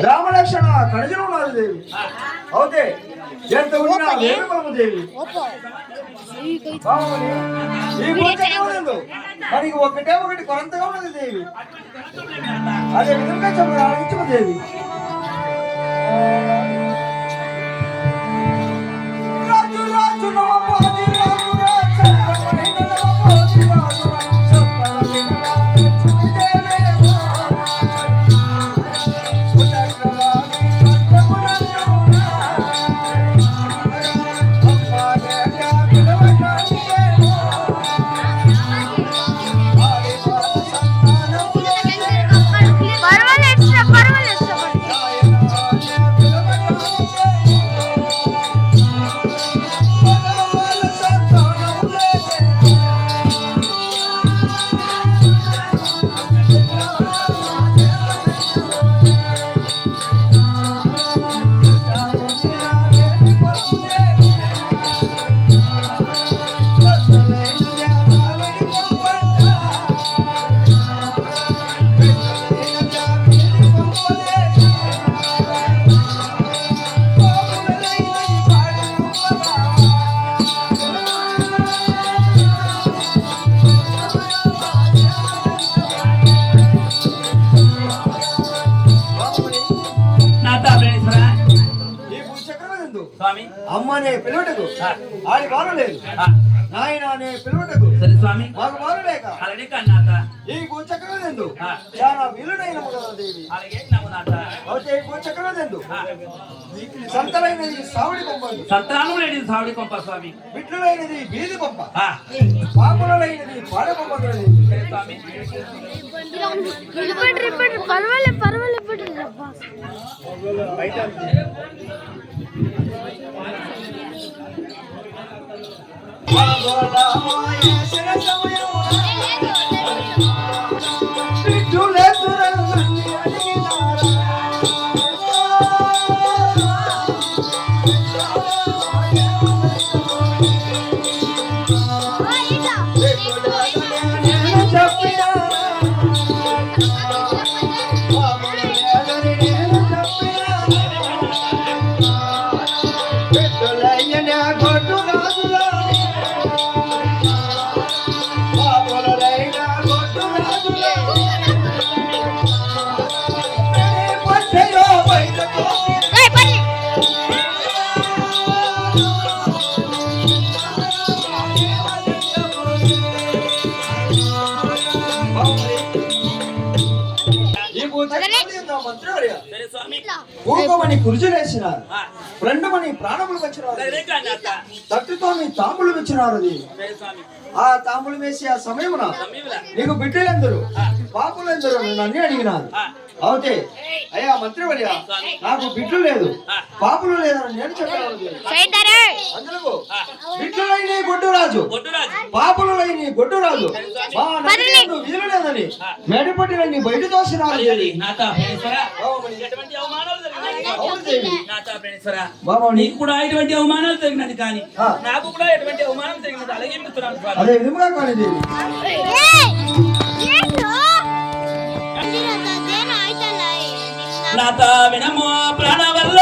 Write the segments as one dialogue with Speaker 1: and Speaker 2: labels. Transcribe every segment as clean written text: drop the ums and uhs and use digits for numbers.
Speaker 1: రామలక్షణ కణజలు ఉన్నారు దేవి అవుతే ఎంత ఉన్నా దేవి బలము దేవి మనకి ఒకటే ఒకటి కొరంతగా ఉన్నది దేవి అదే విధంగా చెప్పు దేవి రాజు రాజు నవపాది రాజు అమ్మనే పిలువటకు ఆడి బాలు లేదు నాయన అనే పిలువటకు
Speaker 2: సరే స్వామి
Speaker 1: మాకు బాలు లేక
Speaker 2: అలాగే కన్నాత
Speaker 1: ఈ భూచక్రమెందు చాలా విలుడైన దేవి అయితే ఈ భూచక్రమెందు సంతలైనది సావుడి కొంప
Speaker 2: సంతానం లేని సావుడి కొంప స్వామి
Speaker 1: బిడ్డలైనది బీది కొంప పాపులైనది పాడ కొంప స్వామి ఊకమని కురుజులేసినారు రెండుమని ప్రాణములు వచ్చినారు తట్టుతో మీ తాములు వచ్చినారు ఆ తాములు వేసి ఆ సమయమున నీకు బిడ్డలందరూ పాపులందరూ నన్ను అడిగినారు అవుతే అయ్యా మంత్రివర్య నాకు బిడ్డలు లేదు పాపులు లేదని నేను చెప్పాను అందులో బిడ్డలైన గొడ్డురాజు పాపులైన గొడ్డురాజు మా నన్ను వీలు లేదని మేడపట్టినని బయట తోసినారు
Speaker 2: నీకు కూడా ఎటువంటి అవమానాలు జరిగినది కానీ నాకు కూడా ఎటువంటి అవమానం జరిగినది అలాగే
Speaker 1: అదే విధంగా కానీ దేవి
Speaker 2: నాత వినమో ప్రాణ వల్ల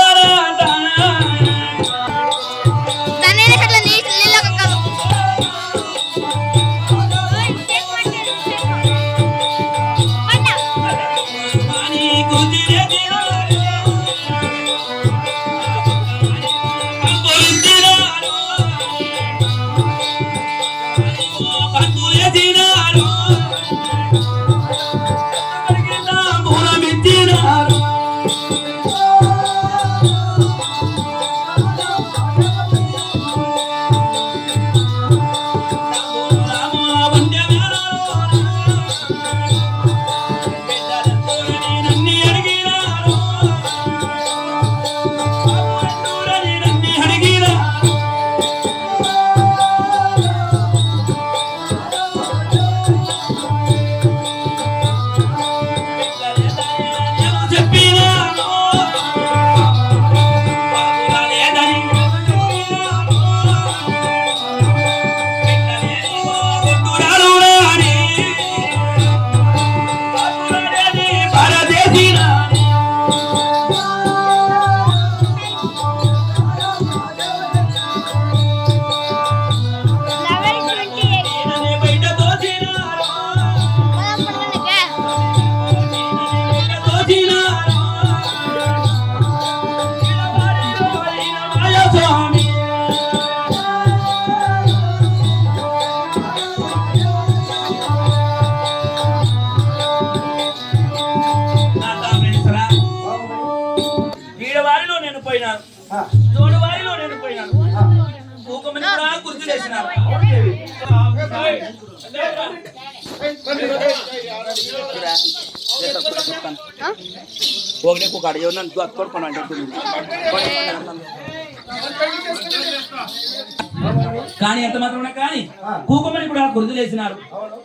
Speaker 2: నేను పోయినాను,
Speaker 1: ఆ,
Speaker 2: జోడువారిలో నేను పోయినాను,
Speaker 1: ఆ.
Speaker 2: ఊకమని కూడా గుర్తులేసినాను. ఒకటే ఒక అడిగి నన్ను అట్టుకోడుకోను అంటే కానీ ఎంత మాత్రమే కానీ కూకమని కూడా గుర్తులేసినారు,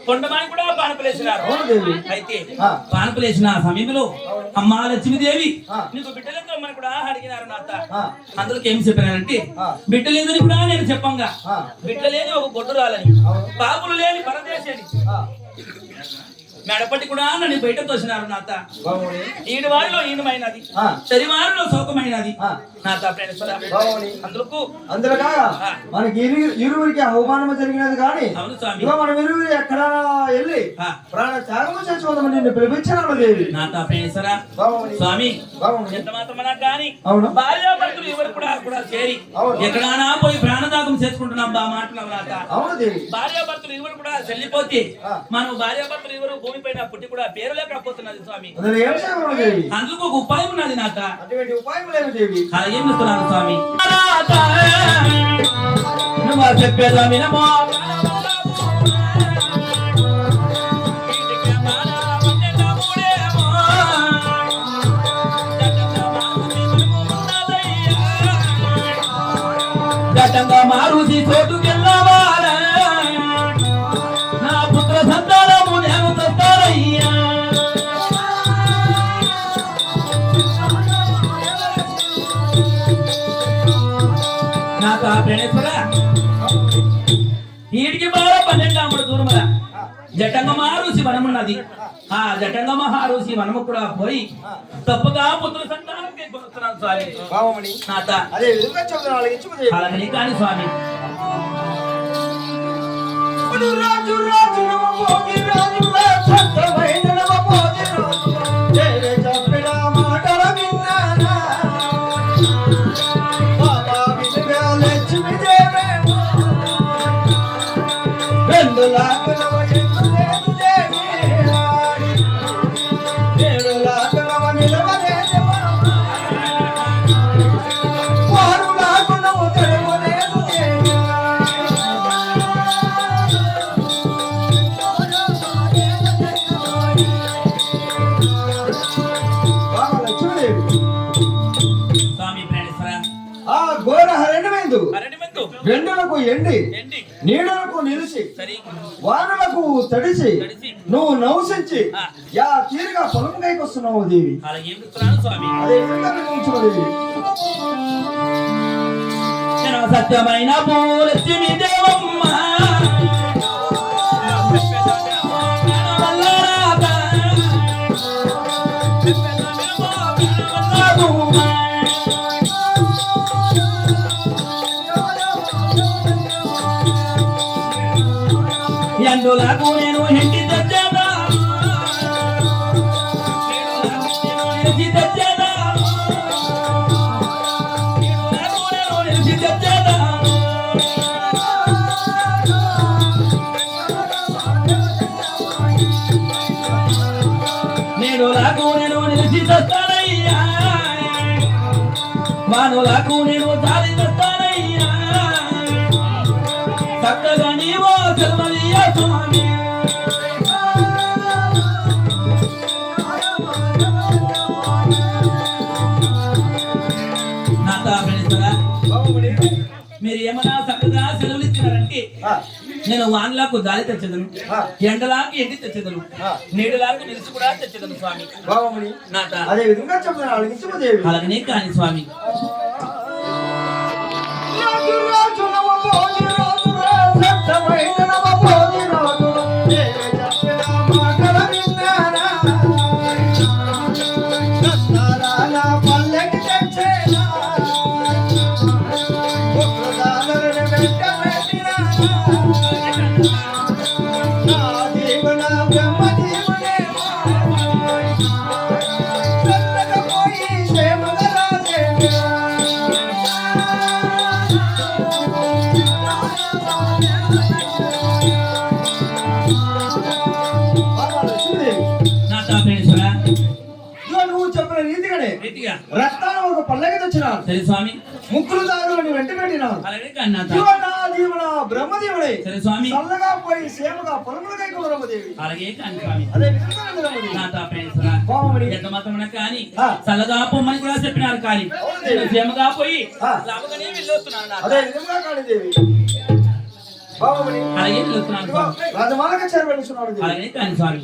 Speaker 2: కొండమని కూడా పానపలేసినారు.
Speaker 1: అవును దేవి.
Speaker 2: అయితే
Speaker 1: ఆ.
Speaker 2: పానపలేసిన సమయంలో అమ్మా లక్ష్మీదేవి
Speaker 1: ఆ.
Speaker 2: నీకు బిడ్డలతో అమ్మని కూడా అడిగినారు నాత.
Speaker 1: ఆ.
Speaker 2: అందులోకి ఏం చెప్పినారంటే
Speaker 1: ఆ.
Speaker 2: బిడ్డ లేదని కూడా నేను చెప్పంగా,
Speaker 1: ఆ.
Speaker 2: బిడ్డ లేని ఒక గొడ్డు రాలని,
Speaker 1: అవును.
Speaker 2: పాపులు లేని పరదేశని
Speaker 1: ఆ,
Speaker 2: మెడపట్టి కూడా నన్ను బయట తోసినారు నాత.
Speaker 1: బాగుంది.
Speaker 2: ఈడు వారిలో ఈనమైనది,
Speaker 1: ఆ.
Speaker 2: శరీవారిలో శోకమైనది
Speaker 1: ఆ.
Speaker 2: నాత. ప్రేమేశ్వర
Speaker 1: బాగుంది.
Speaker 2: అందుకు
Speaker 1: అందులో కాగా
Speaker 2: ఆ.
Speaker 1: మనకి ఇరువురికి అవమానం జరిగినది కానీ
Speaker 2: అవును స్వామి.
Speaker 1: ఇక మనం ఇరువురు ఎక్కడ వెళ్ళి
Speaker 2: ఆ.
Speaker 1: ప్రాణ త్యాగము చేసుకోదామని నిన్ను పిలిపించాను దేవి.
Speaker 2: నాత ప్రేమేశ్వర
Speaker 1: బాగుంది.
Speaker 2: స్వామి
Speaker 1: బాగుంది.
Speaker 2: ఎంత మాత్రమన్నా కానీ
Speaker 1: అవును.
Speaker 2: భార్యాభర్తలు ఎవరు కూడా చేరి
Speaker 1: అవును.
Speaker 2: ఎక్కడానా పోయి ప్రాణదాగం చేసుకుంటున్నాం బా మాట్లాడు నాత.
Speaker 1: అవును దేవి.
Speaker 2: భార్యాభర్తలు ఎవరు కూడా చెల్లిపోతే
Speaker 1: ఆ.
Speaker 2: మనం భార్యాభర్తలు ఎవరు భూమి పైన పుట్టి కూడా పేరు లేకపోతున్నది స్వామి.
Speaker 1: అందులో ఏం చేయమను దేవి?
Speaker 2: అందుకు ఒక ఉపాయం ఉన్నది నాత.
Speaker 1: అటువంటి ఉపాయం లేవు దేవి.
Speaker 2: అలా ఏం చెప్తున్నాను స్వామి? నువ్వు చెప్పేదా వినమో జటంగా మారుసి చోటుకెళ్ళవాల నా పుత్ర సంతానము నేను తస్తారయ్యా. నాకు ఆ ప్రణేశ్వర వీడికి బాగా 12 ఆముడు దూరముల జటంగ మహారుషి వనమున్నది. ఆ జటంగ మహారుషి వనము కూడా పోయి తప్పగా పుత్ర సంతానానికి కొనుస్తున్నాను స్వామి.
Speaker 1: బావమణి
Speaker 2: నాత
Speaker 1: అదే విధంగా చెబుతున్నా ఆలకించు దేవి.
Speaker 2: అలాగని కాని స్వామి.
Speaker 1: రాజు రాజు నమ భోగి రాజు సత్యమైన నమ భోగి రాజు దేవి చెప్పిన మాటల విన్నానా బాబా వినుగా లక్ష్మి దేవేమో రెండు లాకులవ ఎన్ను లేదు దేవి 7 లాకులవ నిలవలేదు వారు లాకులవ తెలవలేదు దేవి. బాబా లక్ష్మీదేవి
Speaker 2: స్వామి ప్రణేశ్వర
Speaker 1: ఆ ఘోర హరణమెందు
Speaker 2: అరటి మెంతు
Speaker 1: వెండులకు ఎండి
Speaker 2: ఏంటి
Speaker 1: నీడలకు నిలిచి
Speaker 2: సరి
Speaker 1: వానలకు తడిసి
Speaker 2: తడిసి
Speaker 1: నువ్వు నవసించి
Speaker 2: ఆ.
Speaker 1: యా తీరుగా పొలం కైకొస్తున్నావు దేవి.
Speaker 2: అలా ఏం చెప్తున్నాను స్వామి?
Speaker 1: అదే విధంగా నిర్ణయించు దేవి.
Speaker 2: నేను సత్యమైన పూలక్ష్మి దేవమ్మ ఎండులకు నేను ఇంటి తెచ్చేదా నిలిచి తెచ్చేదా నేను నిలిచి తెచ్చేదా నేను నిలిచి తెస్తానయ్యా వానులకు నేను దారి తెస్తానయ్యా చక్కగా నీవో సెలవలియా స్వామి. నాత ప్రణేశ్వర
Speaker 1: బావమణి
Speaker 2: మీరు ఏమన్నా చక్కగా సెలవులు ఇచ్చినారంటే
Speaker 1: ఆ,
Speaker 2: నేను వానలకు దారి తెచ్చదను,
Speaker 1: ఆ.
Speaker 2: ఎండలాకి ఎండి తెచ్చదను,
Speaker 1: ఆ.
Speaker 2: నీడలాకు నిలిచి కూడా తెచ్చదను స్వామి.
Speaker 1: బావమణి
Speaker 2: నాత
Speaker 1: అదే విధంగా చెబుతున్నా ఆలకించు దేవి.
Speaker 2: అలాగనే కాని స్వామి.
Speaker 1: రాజు రాజు నమ భోగి రాజు సత్యమైన నమ భోగి రాజు దేవి చెప్పిన మాటల విన్నానా దస్తారాల పల్లెకి తెచ్చేనా పుత్రదానరుని వెంట పెట్టినా నా జీవన బ్రహ్మ జీవనేమో చల్లగా పోయి క్షేమగా రాజేనా పల్లకి తెచ్చినాను.
Speaker 2: సరే స్వామి.
Speaker 1: ముగ్గురు దారులను వెంట పెట్టినాను.
Speaker 2: అలాగే కన్నాథ.
Speaker 1: జీవన బ్రహ్మదేవుడే.
Speaker 2: సరే స్వామి.
Speaker 1: చల్లగా పోయి సేమగా పొలములకై బ్రహ్మదేవి.
Speaker 2: అలాగే కాని స్వామి.
Speaker 1: అదే విధంగా బ్రహ్మదేవి.
Speaker 2: నాతో ప్రేమరా.
Speaker 1: బావమణి.
Speaker 2: ఎంత మాత్రమే కానీ చల్లగా పొమ్మని కూడా చెప్పినారు కానీ నేను సేమగా పోయి లాభగానే వెళ్ళొస్తున్నాను నాతో.
Speaker 1: అదే విధంగా కాళీదేవి. బావమణి.
Speaker 2: అలాగే వెళ్ళొస్తున్నాను స్వామి.
Speaker 1: రాజమాలక చేరవెళ్ళుచున్నాడు.
Speaker 2: అలాగే కాని స్వామి.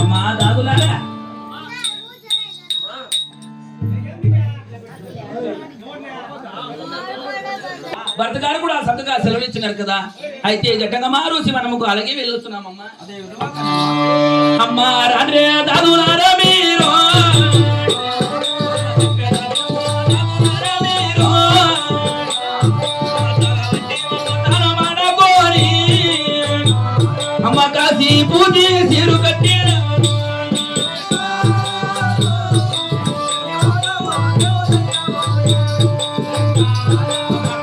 Speaker 2: అమ్మా దాదులారా భర్త గారు కూడా సత్తగా సెలవు ఇచ్చినారు కదా. అయితే జట్టంగా మారుసి మనముకు అలాగే వెళ్ళొస్తున్నామమ్మా. అదే అమ్మా రాండ్రే దాదులారా మీరు అమ్మ కాశీ పూజి సీరు కట్టిన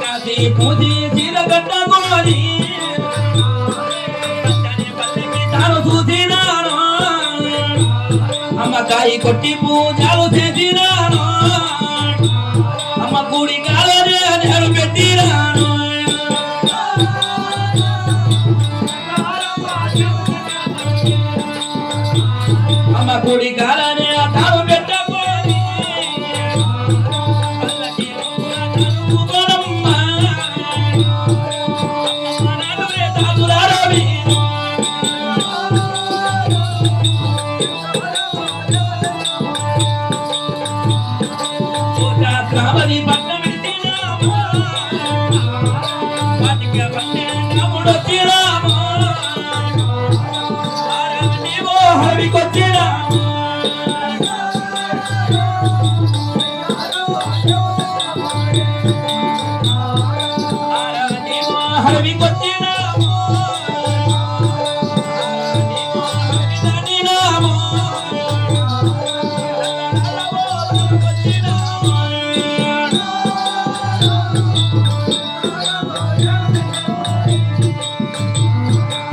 Speaker 2: కాశీ పూజి సీర కట్టగోని తాను చూసినాను. అమ్మ కాయి కొట్టి పూజలు చేసినాను. అమ్మ గుడి కాలనే నేను పెట్టినాను. అమ్మ గుడి కాలనే తాను పెట్టబోని క్రామని పట్టం పెట్టినాము. వాటికి పట్టెముడు వచ్చినాము. హరికొచ్చినాము. హరికొచ్చినాము.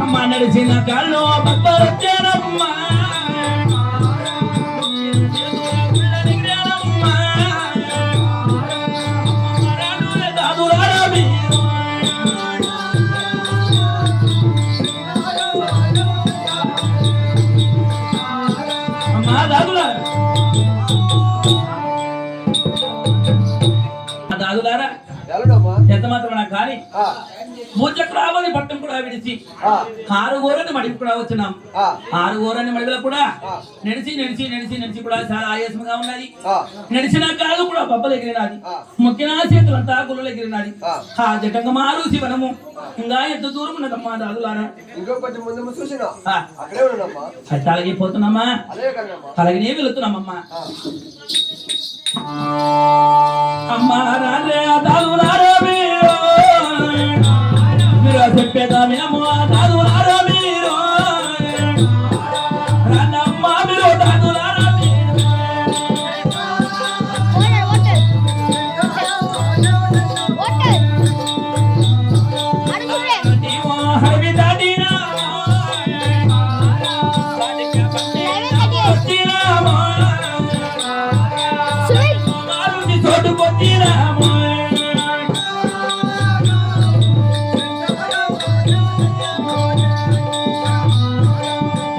Speaker 2: అమ్మ నడిచిన కాళ్ళు బబ్బరొచ్చారమ్మా. అమ్మా దాదులారా దాదులారా ఎంత మాత్రం కానీ భూచక్రావని పట్టం కూడా విడిచి 6 గోరని మడికి కూడా వచ్చినాం. 6 గోరని మడిలో కూడా నడిచి కూడా చాలా ఆయాసంగా ఉన్నది. నడిచిన కాళ్ళు కూడా బొబ్బలు ఎగిరినది. మొక్కిన చేతులంతా గుళ్ళు ఎగిరినది. ఆ జటంగా మారుసి వనము ఇంకా ఎంత దూరం ఉన్నదమ్మా దాదులారా. అయితే అలాగే పోతున్నామా. అలాగనే వెళుతున్నామమ్మా. అమ్మా రాలే దాదులారా మీరు చెప్పేదా మేము దాదులారా మీరు రానమ్మా మీరు దాదులారా హరివి దాటినా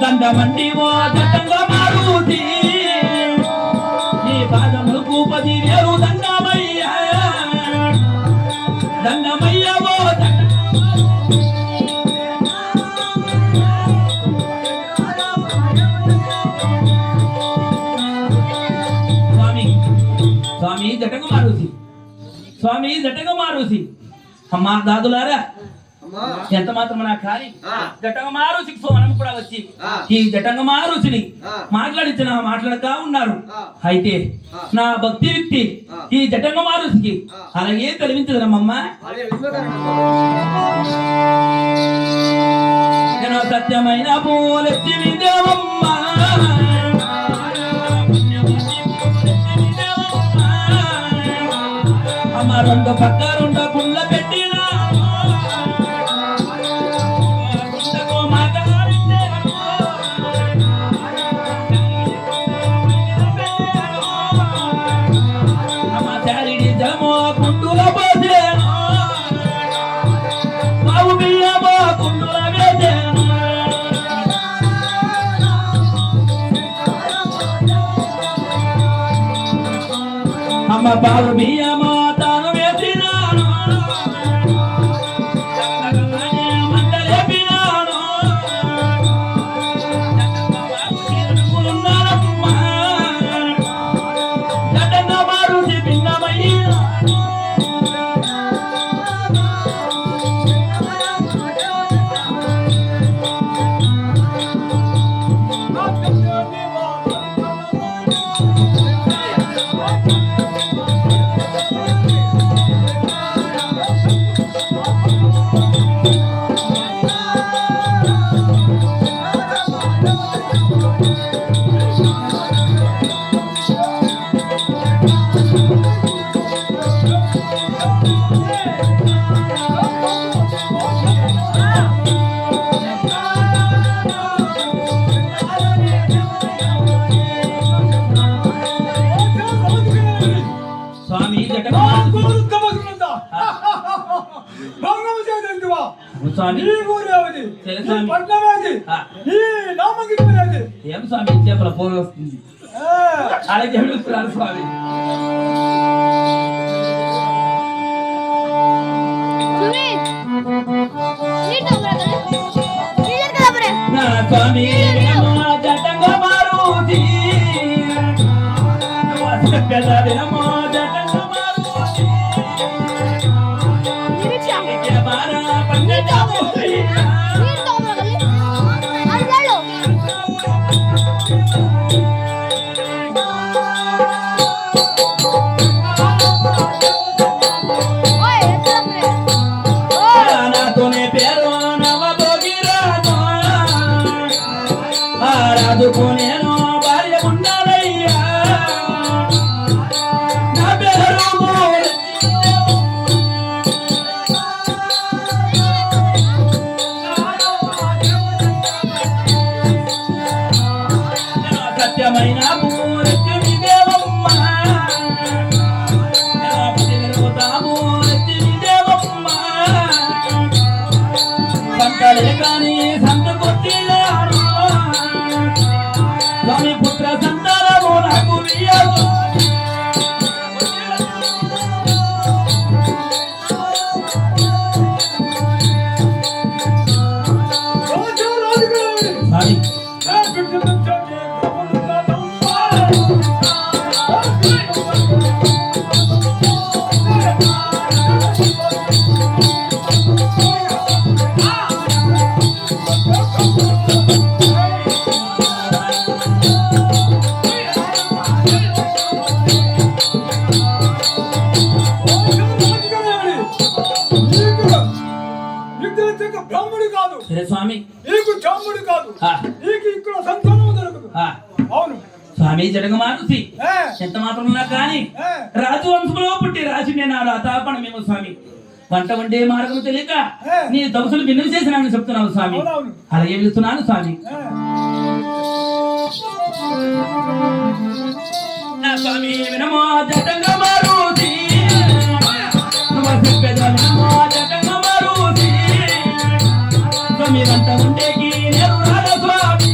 Speaker 2: దండమండి ఓ దట్టంగా మారుతి నీ పాదములకు 10,000 దండమయ్యా ఓ స్వామి జటంగా మారుతి అమ్మా దాదులారా ఎంత మాత్రమన్నా కానీ జటంగమారు శిక్షోమనం కూడా వచ్చి ఈ జటంగమారుచిని మాట్లాడక ఉన్నారు. అయితే నా భక్తి వ్యక్తి ఈ జటంగమారుచికి అలాగే తెలివించదమ్మమ్మ. నేను సత్యమైన పూలెత్తి దేవమ్మ అమ్మ రెండు పక్క రెండు గుళ్ళ పెట్టిన అమ్మ చారిడి జమో కుండుల పోసేను బాబు బియ్యమో కుండుల వేసేను అమ్మ బాబు బియ్యమో తాను వేసినాను మంటలేపినాను జటంగా మారుతి భిన్నమైన స్వామి జటంగా స్వామి ఏం స్వామి చేపల ఫోన్ వస్తుంది అలాగే అడుగుతున్నారు స్వామి. నా స్వామి జటంగా మారుతి పెద్దదినమో జటంగా మారుతి బారా పండిత నాతోనే పేరు నవభోగిరాజు రాజుకు నేను భార్య ఉండాలయ్యా నా పేరు సత్యమైన పూరత్తి దేవమ్మ దేవమ్మ సంతలే కానీ సంత కొట్టినారు స్వామి పుత్ర సంతానము నాకు వియ్యదు స్వామి
Speaker 3: బ్రాహ్మణుడు కాదు
Speaker 2: స్వామి
Speaker 3: నీకు బ్రాహ్మణుడు కాదు నీకు ఇక్కడ సంతానం దొరకదు. అవును
Speaker 2: స్వామి జటంగమారుతి ఎంత మాత్రం ఉన్నా కానీ రాజు వంశంలో పుట్టి రాజు నేను అతాపణ మేము స్వామి వంట వండే మార్గం తెలియక నీ దవసలు భిన్నం చేసినాను చెప్తున్నాను స్వామి. అలాగే వెళ్తున్నాను స్వామి. నా స్వామి వినమో జటంగమారుతి నువ్వు చెప్పేద వినమో జటంగమారుతి స్వామి వంట వండేకి నేను రాజ స్వామి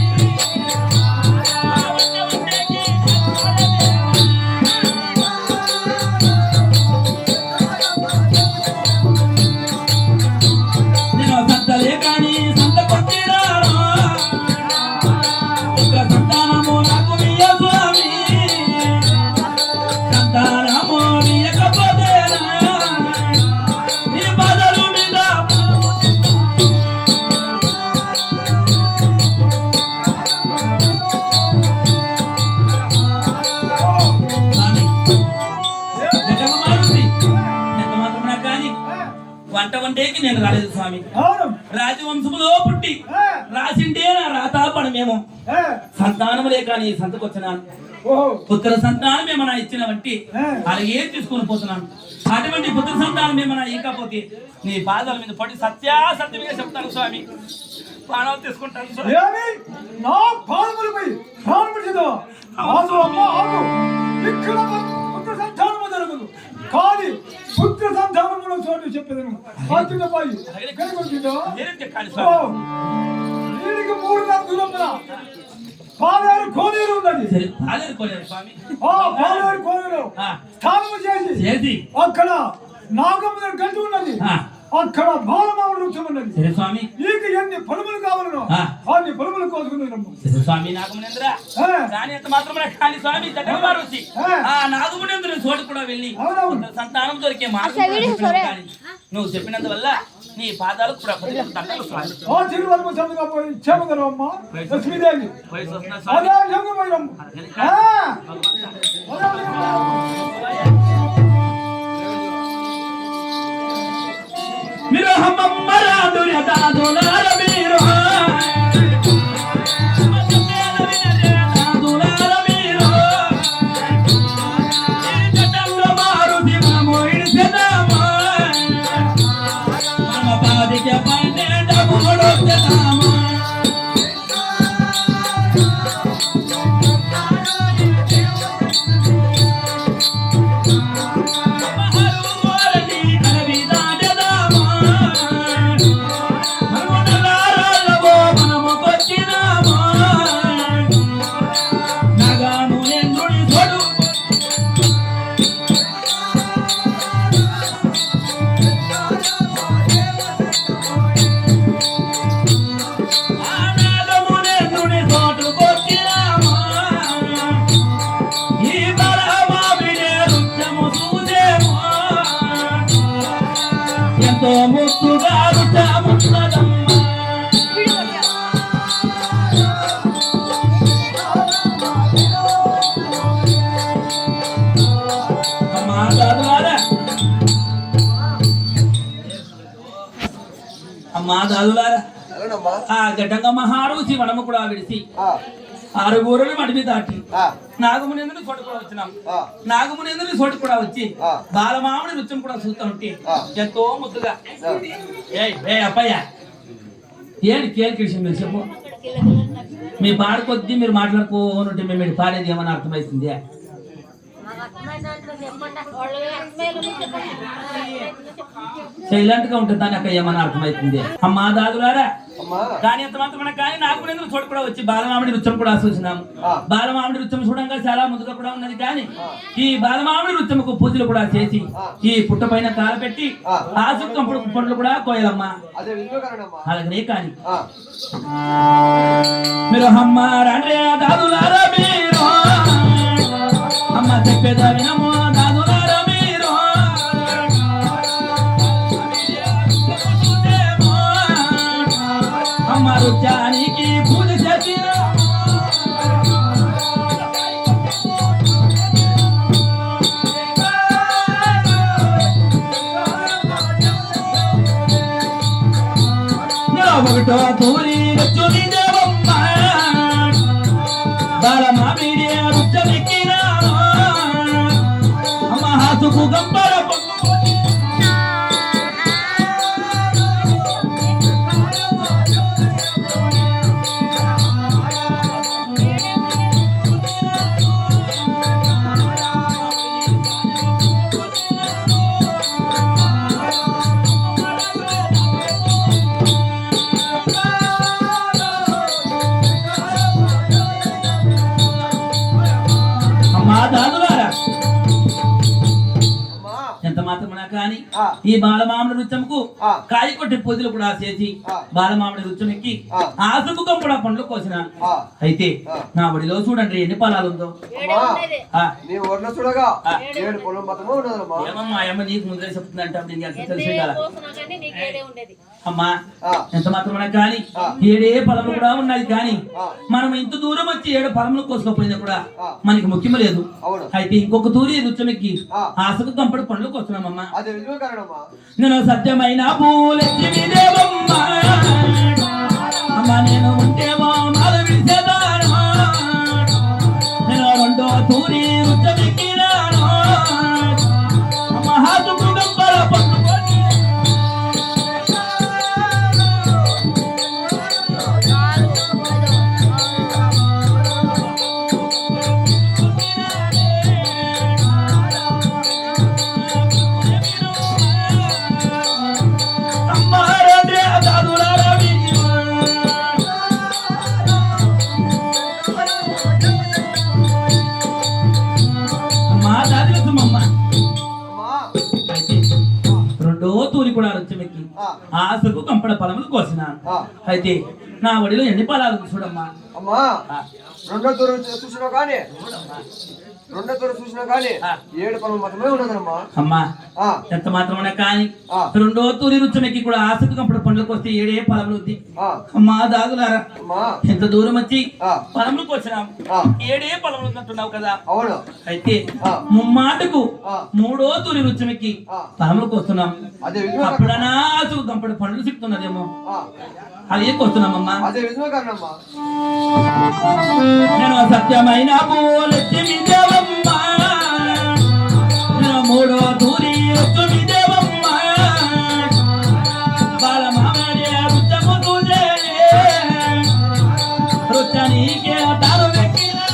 Speaker 2: వంట వంటేకి నేను రాలేదు స్వామి.
Speaker 3: అవును.
Speaker 2: రాజవంశములో పుట్టి రాసింటే నా రాతాపడమేమో సంతానము లేక నీ సంతకొచ్చినాను. పుత్ర సంతానం ఏమన్నా ఇచ్చిన వంటి అలాగే తీసుకొని పోతున్నాను. అటువంటి పుత్ర సంతానం ఏమన్నా ఇకపోతే నీ పాదాల మీద పడి సత్యాసత్యంగా చెప్తాను స్వామి. ప్రాణాలు తీసుకుంటాను స్వామి.
Speaker 3: నా పాదములపై ప్రాణం పెడతావా? ఇక్కడ పుత్ర సంతానము జరగదు కానీ పుత్ర సంతానములో చోటు చెప్పేదను. వీడికి 3 దూరంలో పాలేరు కోనేరు ఉన్నది. పాలేరు కోనేరు స్నానము చేసి అక్కడ నాగమ్మ గంట ఉన్నది. అక్కడ బాలమావుడు వృక్షం ఉన్నది. నీకు ఎన్ని పొలములు కావాలనో అన్ని పొలములు కోసుకున్నాము
Speaker 2: స్వామి. నాగమునేంద్ర కానీ ఎంత మాత్రమే కానీ స్వామి జగన్వారు వచ్చి ఆ నాగమునేంద్ర చోటు కూడా వెళ్ళి సంతానం దొరికే మార్గం నువ్వు చెప్పినందువల్ల నీ పాదాలకు కూడా
Speaker 3: లక్ష్మీదేవి
Speaker 2: మీరు హమ్మరా దుర్యదా దోలార మీరు దోలార మీరు జటంలో మారుతి మామోయిడ్ సదామా మన పాదికే పైనే డబుడో సదామా అమ్మా దాదులారా ఆ గడ్డంగా మహారుచి వనము కూడా విడిచి 6 ఊరులు మడిమి దాటి నాగమునేంద్రుని చోటు కూడా వచ్చినాం. నాగమునేంద్రుని చోటు కూడా వచ్చి బాలమాముడి నృత్యం కూడా చూస్తూ ఉంటే ఎంతో ముద్దుగా ఏ అప్పయ్య ఏంటి కేలికి విషయం మీరు చెప్పు. మీ పాడ కొద్దీ మీరు మాట్లాడుకోనుంటే మేము పాడేది ఏమన్నా అర్థమవుతుంది. సైలెంట్ గా ఉంటుంది దాని అక్క ఏమన్నా అర్థమవుతుంది. అమ్మా దాదులారా కానీ ఎంత మాత్రం కానీ నాగమునేంద్రుని చోటు కూడా వచ్చి బాలమామిడి నృత్యం కూడా చూసినాము. బాలమామిడి నృత్యం చూడంగా చాలా ముందుగా కూడా ఉన్నది. కానీ ఈ బాలమామిడి నృత్యముకు పూజలు కూడా చేసి ఈ పుట్ట పైన కాలు పెట్టి ఆసుకం పండ్లు కూడా కోయాలమ్మా. అలాగనే కానీ మీరు అమ్మ రండి దాదులారా మీరు అమ్మ చెప్పేదా వినము దాదులారా మీరు అమ్మ రుచానికి పూజ చేసిన ఒకటో తూరి రుచుని దేవమ్మ బాలమామిడి రుచమెక్కిన అమ్మ హాసుకు గంపర ఎంత మాత్రమునా కానీ ఈ బాలమామిడి నృత్యంకు కాయి కొట్టి పూజలు కూడా చేసి బాలమామిడి నృత్యం ఎక్కి ఆసుముఖం కూడా పండ్లు కోసినాను. అయితే నా ఒడిలో చూడండి ఎన్ని పొలాలు ఉందో. ఏమమ్మా అమ్మ నీకు ముందే చెప్తుందంటే అప్పుడు తెలిసి కదా అమ్మా ఎంత మాత్రమే కానీ ఏడే ఫలములు కూడా ఉన్నాయి కానీ మనం ఇంత దూరం వచ్చి 7 ఫలములు కోసుకోపోయినా కూడా మనకి ముఖ్యం లేదు. అయితే ఇంకొక తూరి రుచమెక్కి ఆశకు కంపడి పనులకు వస్తున్నామమ్మా. నేను సత్యమైన పూలెత్తి దేవమ్మా అమ్మా నేను ఉంటేమో మాల విడిసేదాను నేను 2వ తూరి రుచమెక్కినాను అమ్మ హాసుకు కంపడ పట్టుకొని ఆశకు కంపడ ఫలములు కోసినాను. అయితే నా ఒడిలో ఎన్ని ఫలాలు చూడమ్మా.
Speaker 1: అమ్మా 2వ తూరు చూసినా కానీ 2వ తూరు చూసినా కానీ 7 ఫలం మాత్రమే ఉన్నదమ్మా.
Speaker 2: అమ్మా ఎంత మాత్రమే కానీ 2వ తూరి రుచమెక్కి కూడా ఆశకు కంపడ పండ్లకు వస్తే 7 ఫలములు ఉంది. అమ్మా దాగులారా ఎంత దూరం వచ్చి ఫలములు కోసినాము 7 ఫలములు ఉన్నట్టున్నావు కదా.
Speaker 1: అవును.
Speaker 2: అయితే ముమ్మాటకు 3వ తూరి రుచమెక్కి ఫలములు కోస్తున్నాం. అప్పుడనా ఆశకు కంపడ పండ్లు సిక్కుతున్నదేమో అదే కోస్తున్నామమ్మా. నేను సత్యమైన పూలెత్తి దేవమ్మా నేను 3వ తూరి రుచమి దేవమ్మా బాలమామడే రుచము తూజే రుచనీకే తారు వెక్కినా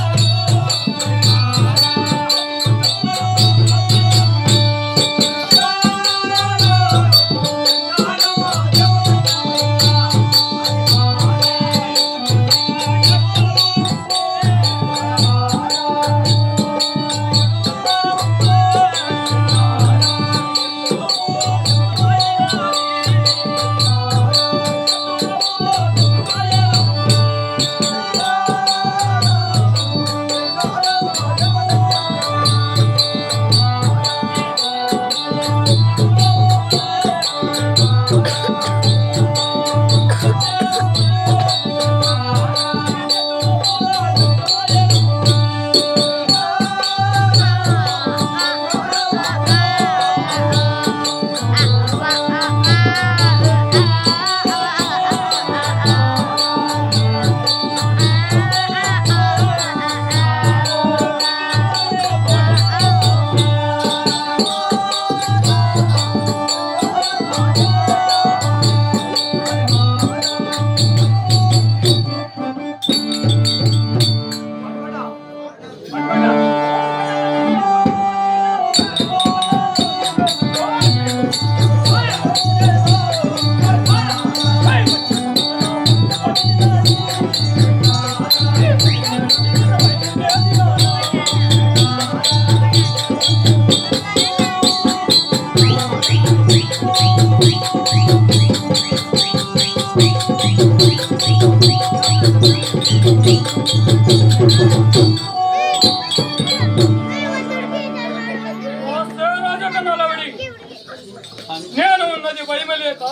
Speaker 3: నేను ఉన్నది భయమలేక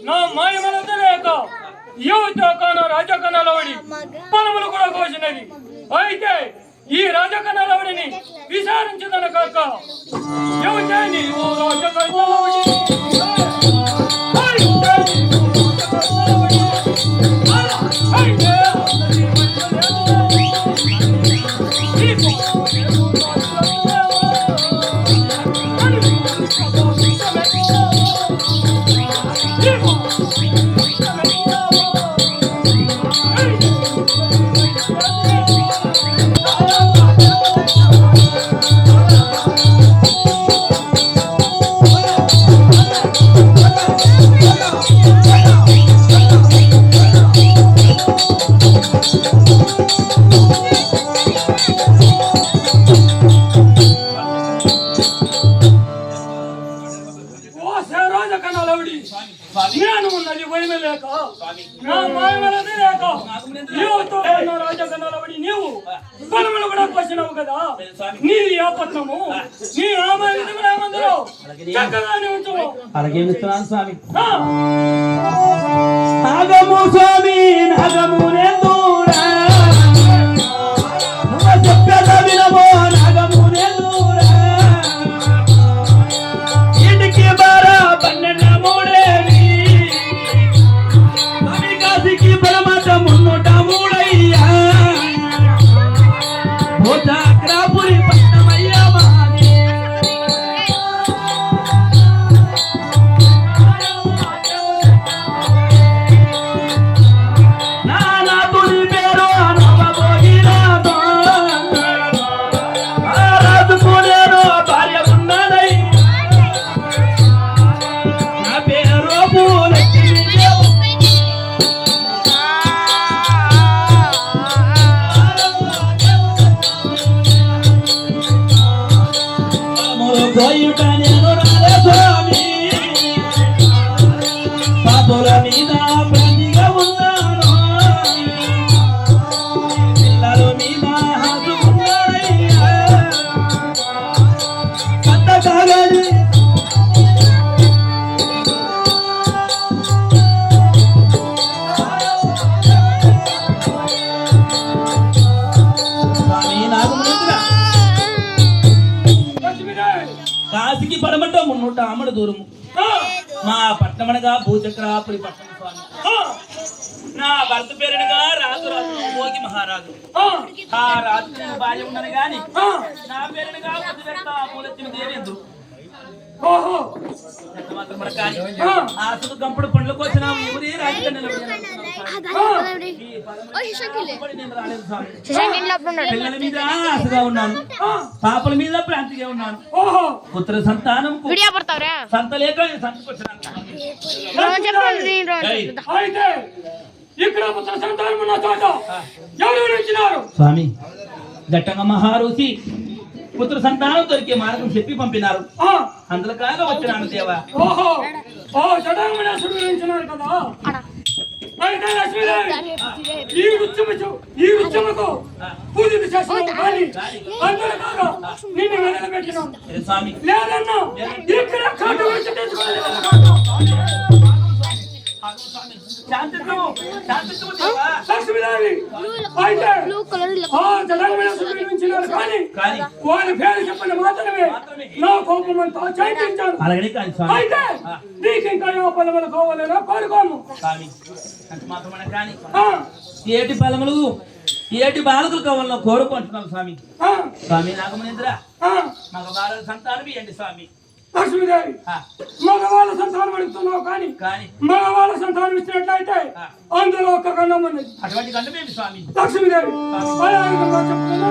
Speaker 3: నా మాయమనత లేక యువతకాన రాజకనాలవడి పొలములు కూడా కోసినది. అయితే ఈ రాజకనాలవడిని విచారించదన కాక యువతని ఓ రాజకనాలవడి రాజకన్నాలవిడి నేను ఉన్నది భయమే లేక నా మాయమేది లేక నీవుతో ఉన్న రాజకన్నాలవిడి నీవు బలములు కూడా వచ్చినావు కదా నీ ఆపత్నము నీ రామందరూ చక్కగానే ఉంచు.
Speaker 2: అలాగే ఇస్తున్నాను స్వామి. నాగము స్వామి నాగము నెల్లూరా నువ్వు చెప్పేద వినమో నాగము నెల్లూరా ఇంటికి బారా 12 మూడేవి స్వామి కాశీకి పరమాత 303 భూచక్రాపురి పట్టమయ్యా మాది కాశీకి పడమట 300 ఆమడ దూరము మా పట్టణమనగా భూచక్రాపురి పట్టణ స్వామి. నా భర్త పేరునగా రాజురాజు భోగి మహారాజు. ఆ రాజు భార్య ఉన్నది గాని నా పేరునగా మూలచ్చిన దేవేంద్రు. ఆసుకు కంపుడు పండ్లకు వచ్చిన ఊరి పిల్లల మీద ఆశగా ఉన్నాను, పాపల మీద ప్రాంతిగా ఉన్నాను. పుత్ర సంతానం సంత లేక స్వామి ఘట్టంగా మహారుషి పుత్ర సంతానం దొరికే మార్గం చెప్పి పంపినారు. అందులో కాగా వచ్చినాను దేవా. స్వామి
Speaker 3: వారి పేరు చెప్పిన మాత్రమే నా కోపం అంతా చేయించాను.
Speaker 2: అలాగే కాదు స్వామి.
Speaker 3: అయితే నీకు ఇంకా ఏ ఫలములు కావాలన్నా కోరుకోము
Speaker 2: స్వామి. అంత మాత్రమే కానీ ఏటి ఫలములు ఏటి బాలకులు కావాలన్నా కోరుకుంటున్నాం స్వామి. స్వామి నాగమనేంద్ర మగ బాలల సంతానం ఇవ్వండి స్వామి.
Speaker 3: లక్ష్మీదేవి మగవాళ్ళ సంతానం అడుగుతున్నావు కానీ మగవాళ్ళ సంతానం ఇచ్చినట్లయితే అందులో ఒక గండం ఉన్నది.
Speaker 2: అటువంటి గండమేమి స్వామి?
Speaker 3: లక్ష్మీదేవి చెప్తున్నా